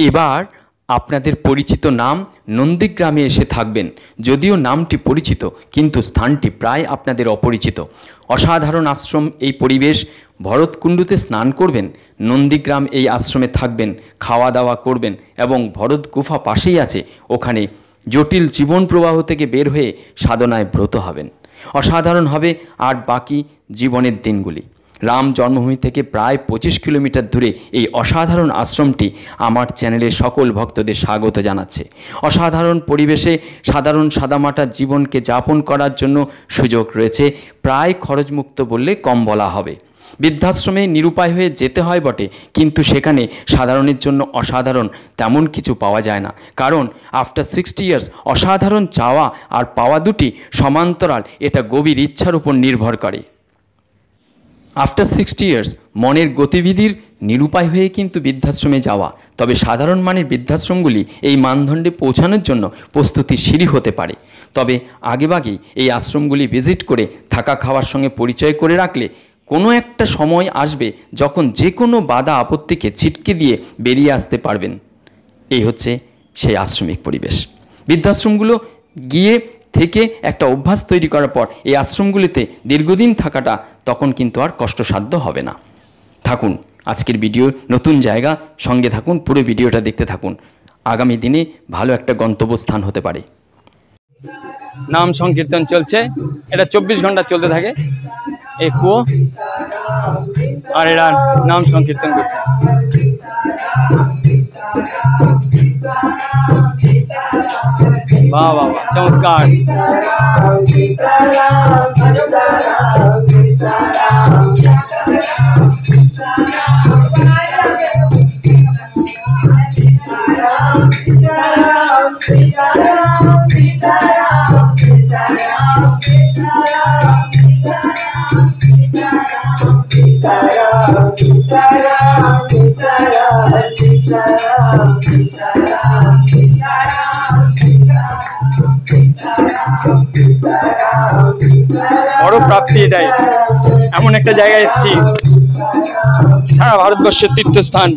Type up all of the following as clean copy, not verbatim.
এবার আপনাদের পরিচিত নাম নন্দীগ্রামে এসে থাকবেন। যদিও নামটি পরিচিত, কিন্তু স্থানটি প্রায় আপনাদের অপরিচিত। অসাধারণ আশ্রম, এই পরিবেশ। ভরতকুণ্ডুতে স্নান করবেন, নন্দীগ্রাম এই আশ্রমে থাকবেন, খাওয়া দাওয়া করবেন এবং ভরত গুফা পাশেই আছে, ওখানে জটিল জীবন প্রবাহ থেকে বের হয়ে সাধনায় ব্রত হবেন। অসাধারণ হবে আর বাকি জীবনের দিনগুলি। রাম জন্মভূমি থেকে প্রায় 25 কিলোমিটার দূরে এই অসাধারণ আশ্রমটি আমার চ্যানেলের সকল ভক্তদের স্বাগত জানাচ্ছে। অসাধারণ পরিবেশে সাধারণ সাদামাটা জীবনকে যাপন করার জন্য সুযোগ রয়েছে, প্রায় খরচমুক্ত বললে কম বলা হবে। বৃদ্ধাশ্রমে নিরুপায় হয়ে যেতে হয় বটে, কিন্তু সেখানে সাধারণের জন্য অসাধারণ তেমন কিছু পাওয়া যায় না, কারণ আফটার 60 ইয়ার্স অসাধারণ চাওয়া আর পাওয়া দুটি সমান্তরাল, এটা গভীর ইচ্ছার উপর নির্ভর করে। আফটার 60 ইয়ার্স মনের গতিবিধির নিরুপায় হয়ে কিন্তু বৃদ্ধাশ্রমে যাওয়া, তবে সাধারণ মানের বৃদ্ধাশ্রমগুলি এই মানদণ্ডে পৌঁছানোর জন্য প্রস্তুতির সিঁড়ি হতে পারে। তবে আগেভাগেই এই আশ্রমগুলি ভিজিট করে থাকা খাওয়ার সঙ্গে পরিচয় করে রাখলে কোনো একটা সময় আসবে যখন যে কোনো বাধা আপত্তিকে ছিটকে দিয়ে বেরিয়ে আসতে পারবেন। এই হচ্ছে সেই আশ্রমিক পরিবেশ। বৃদ্ধাশ্রমগুলো গিয়ে থেকে একটা অভ্যাস তৈরি করার পর এই আশ্রমগুলিতে দীর্ঘদিন থাকাটা তখন কিন্তু আর কষ্টসাধ্য হবে না। থাকুন আজকের ভিডিও, নতুন জায়গা, সঙ্গে থাকুন, পুরো ভিডিওটা দেখতে থাকুন। আগামী দিনে ভালো একটা গন্তব্যস্থান হতে পারে। নাম সংকীর্তন চলছে, এটা 24 ঘন্টা চলতে থাকে। এই কুয়ো আর এরা নাম সংকীর্তন করছে। वाह वाह वाह, चमत्कार। বড় প্রাপ্তি এটাই, এমন একটা জায়গায় এসেছি, সারা ভারতবর্ষের তীর্থস্থান।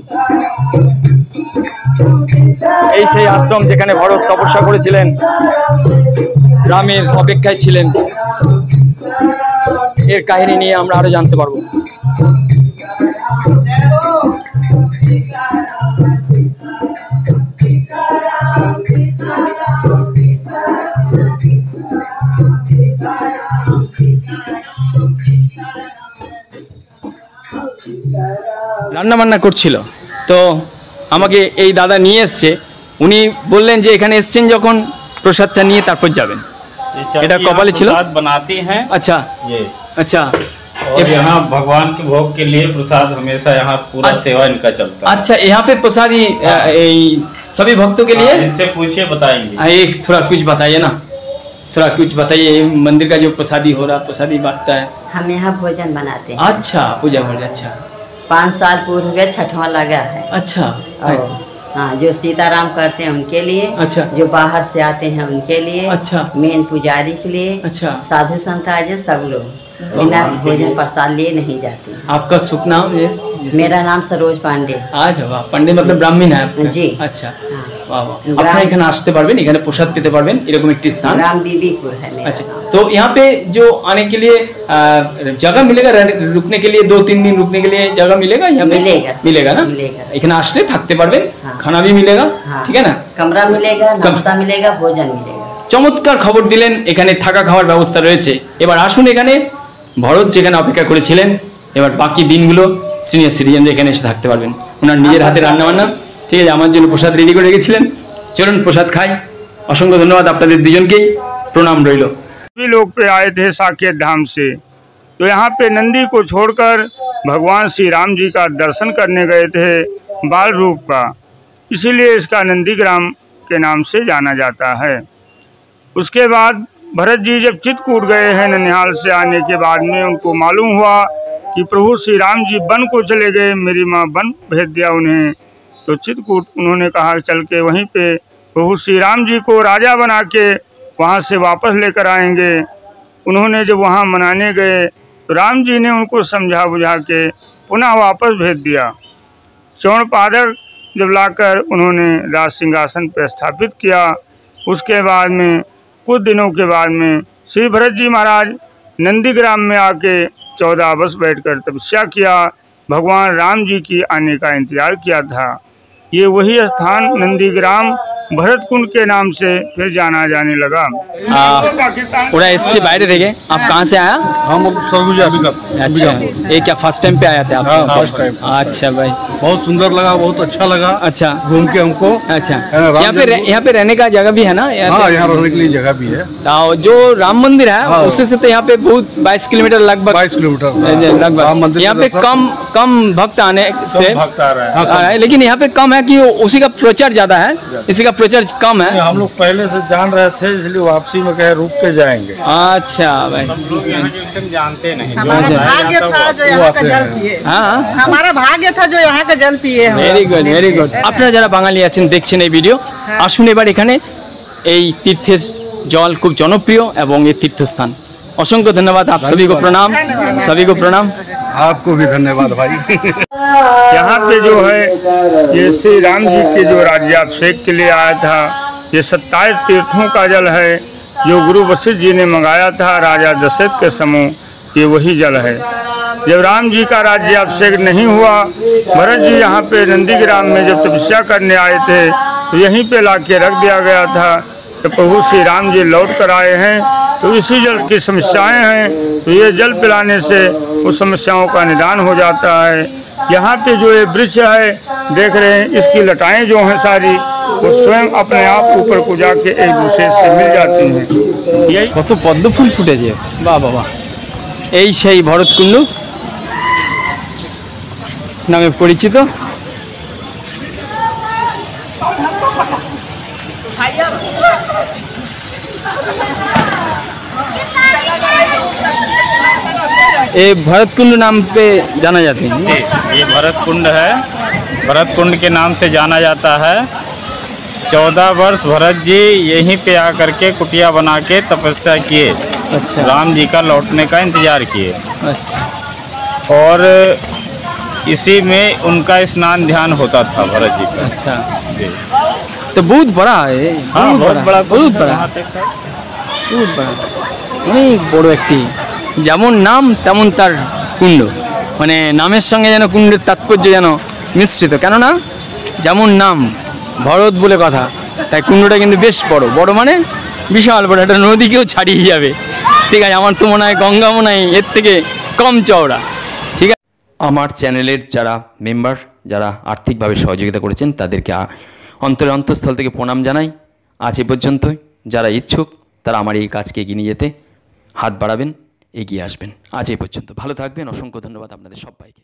এই সেই আশ্রম যেখানে ভরত তপস্যা করেছিলেন, রামের অপেক্ষায় ছিলেন। এর কাহিনী নিয়ে আমরা আরো জানতে পারবো। রান্না বান্না করছিল, তো আমাকে এই দাদা নিয়ে এসছে। উনি বললেন যে এখানে এসছেন যখন প্রসাদটা নিয়ে তারপর যাবেন। এটা কপালে ছিল। बनाती हैं। अच्छा ये अच्छा, और यहाँ भगवान के भोग के लिए प्रसाद हमेशा यहाँ पूरा सेवा इनका चलता है। अच्छा, यहाँ पे प्रसादी सभी भक्तों के लिए। इनसे पूछिए, बताएंगे। एक थोड़ा कुछ बताइए ना, थोड़ा कुछ बताइए। मंदिर का जो प्रसादी हो रहा, प्रसादी बांटता है। हम यहाँ भोजन बनाते हैं। अच्छा, पूजा हो रहा। अच्छा, 5 साल पूर्व गए, 6वां लगा है। अच्छा, हाँ, जो सीताराम करते हैं उनके लिए। अच्छा, जो बाहर से आते हैं उनके लिए। अच्छा, मेन पुजारी के लिए। अच्छा, साधु संत आज सब लोग बिना भोजन प्रसाद लिए नहीं जाते। आपका शुभ नाम? मेरा नाम सरोज पांडे। आज वाह, पांडे मतलब ब्राह्मण है आपका? जी। अच्छा, वाह वाह। আপনারা এখানে আসতে পারবেন, এখানে প্রসাদ পেতে পারবেন, এরকম একটি স্থান। राम बीबीपुर है मेरा। अच्छा, तो यहाँ पे जो आने के लिए जगह मिलेगा, रुकने के लिए 2-3 दिन रुकने के लिए जगह मिलेगा यहाँ पे? मिलेगा ना? এখানে আসলে থাকতে পারবেন, খানা भी मिलेगा, ठीक है ना? कमरा मिलेगा, नाश्ता मिलेगा, भोजन मिलेगा। চমৎকার খবর দিলেন, এখানে থাকা খাওয়ার ব্যবস্থা রয়েছে। এবার আসুন, এখানে ভরত যেখানে অপেক্ষা করেছিলেন, এবার বাকি দিনগুলো সিনিয়র সিটিজেন এখানে এসে থাকতে পারবেন। ওনার নিজের হাতে রান্না বান্না, ঠিক আছে, আমার জন্য প্রসাদ রেডি করে রেখেছিলেন। চলুন প্রসাদ খাই। অসংখ্য ধন্যবাদ আপনাদের দুজনকেই, প্রণাম রইল। सभी लोग पे आए थे साकेत धाम से, तो यहाँ पे नंदी को छोड़कर भगवान श्री राम जी का दर्शन करने गए थे बाल रूप का, इसीलिए इसका नंदीग्राम के नाम से जाना जाता है। उसके बाद भरत जी जब चित्रकूट गए हैं ननिहाल से आने के बाद में, उनको मालूम हुआ कि प्रभु श्री राम जी वन को चले गए, मेरी माँ वन भेज दिया उन्हें। तो चित्रकूट उन्होंने कहा चल के वहीं पे प्रभु श्री राम जी को राजा बना के वहाँ से वापस लेकर आएंगे। उन्होंने जब वहाँ मनाने गए तो राम जी ने उनको समझा बुझा के पुनः वापस भेज दिया। चौड़पादर जब लाकर उन्होंने राज सिंहासन पर स्थापित किया, उसके बाद में कुछ दिनों के बाद में श्री भरत जी महाराज नंदीग्राम में आके 14 वर्ष बैठकर तपस्या किया, भगवान राम जी की आने का इंतजार किया था। ये वही स्थान नंदीग्राम भरत कुंड के नाम से फिर जाना जाने लगा। ওরা এসছে বাইরে থেকে। आप कहाँ से आया? हम सरगुजा अभी अच्छा, ये क्या फर्स्ट टाइम पे आया थे आप? हाँ, फर्स्ट टाइम। अच्छा भाई, बहुत सुंदर लगा, बहुत अच्छा लगा। अच्छा घूम के हमको। अच्छा, राम यहाँ पे रहने का जगह भी है ना? हाँ, यहाँ रहने के लिए जगह भी है। जो राम मंदिर है हाँ। उससे से तो यहाँ पे बहुत 22 किलोमीटर लगभग 22 किलोमीटर राम लगभग। मंदिर यहाँ पे से कम भक्त आने से भक्त आ रहा है। आ रहा है, लेकिन यहाँ पे कम है कि उसी का प्रचार ज्यादा है, इसी का प्रचार कम है। हम लोग पहले से जान रहे थे, इसलिए वापसी में कहे रुक के जाएंगे। अच्छा भाई, जानते नहीं। हमारा भाग्य था जो यहाँ का जल पिए। हाँ, हमारा भाग्य था जो यहाँ का जल पिए हम। Very good very good. আপনারা যারা বাঙালি আছেন দেখছেন এই ভিডিও, আসুন এবার এখানে। এই তীর্থের জল খুব জনপ্রিয় এবং এই তীর্থস্থান। অসংখ্য ধন্যবাদ, आप सभी को प्रणाम, सभी को प्रणाम। आपको भी धन्यवाद भाई। यहाँ पे जो है ये श्री राम जी के जो राज्याभिषेक के लिए आया था, ये 27 तीर्थों का जल है जो गुरु वशिष्ठ जी ने मंगाया था राजा दशरथ के समय। ये वही जल है। जब राम जी का राज्याभिषेक नहीं हुआ, भरत जी यहाँ पे नंदीग्राम में जब तपस्या करने आए थे तो यहीं पे ला के रख दिया गया था। तो प्रभु श्री राम जी लौट कर आए हैं तो इसी जल की समस्याएं हैं, तो ये जल पिलाने से उस समस्याओं का निदान हो जाता है। यहाँ पे जो ये वृक्ष है देख रहे हैं, इसकी लटाएं जो हैं सारी वो स्वयं अपने आप ऊपर को जाके एक दूसरे से मिल जाती हैं। यही কত পদ্ম ফুল ফুটেছে, বাহ বাহ বাহ। এই সেই ভরতকুণ্ড নামে পরিচিত। ये भरत कुंड नाम पे जाना जाते हैं। ये भरत कुंड है, भरत कुंड के नाम से जाना जाता है। 14 वर्ष भरत जी यहीं पे आकर के कुटिया बना के तपस्या किए, अच्छा राम जी का लौटने का इंतजार किए, अच्छा और इसी में उनका स्नान ध्यान होता था भरत जी का। अच्छा, जी। तो बहुत बड़ा है। हाँ, बहुत बड़ा बहुत बड़ा वहाँ पे है। বহুত বড়, অনেক বড় একটি, যেমন নাম তেমন তার কুণ্ড, মানে নামের সঙ্গে যেন কুণ্ডের তাৎপর্য যেন মিশ্রিত। কেননা যেমন নাম ভরত বলে কথা, তাই কুণ্ডটা কিন্তু বেশ বড় বড়, মানে বিশাল বড়, একটা নদীকেও ছাড়িয়ে যাবে। ঠিক আছে, আমার তো মনে হয় গঙ্গা মনে হয় এর থেকে কম চওড়া। ঠিক আছে, আমার চ্যানেলের যারা মেম্বার, যারা আর্থিকভাবে সহযোগিতা করেছেন তাদেরকে অন্তরের অন্তঃস্থল থেকে প্রণাম জানাই। আজ এ পর্যন্তই। যারা ইচ্ছুক তারা আমার এই কাজকে এগিয়ে নিয়ে যেতে হাত বাড়াবেন, এগিয়ে আসবেন। আজ এই পর্যন্ত, ভালো থাকবেন। অসংখ্য ধন্যবাদ আপনাদের সবাইকে।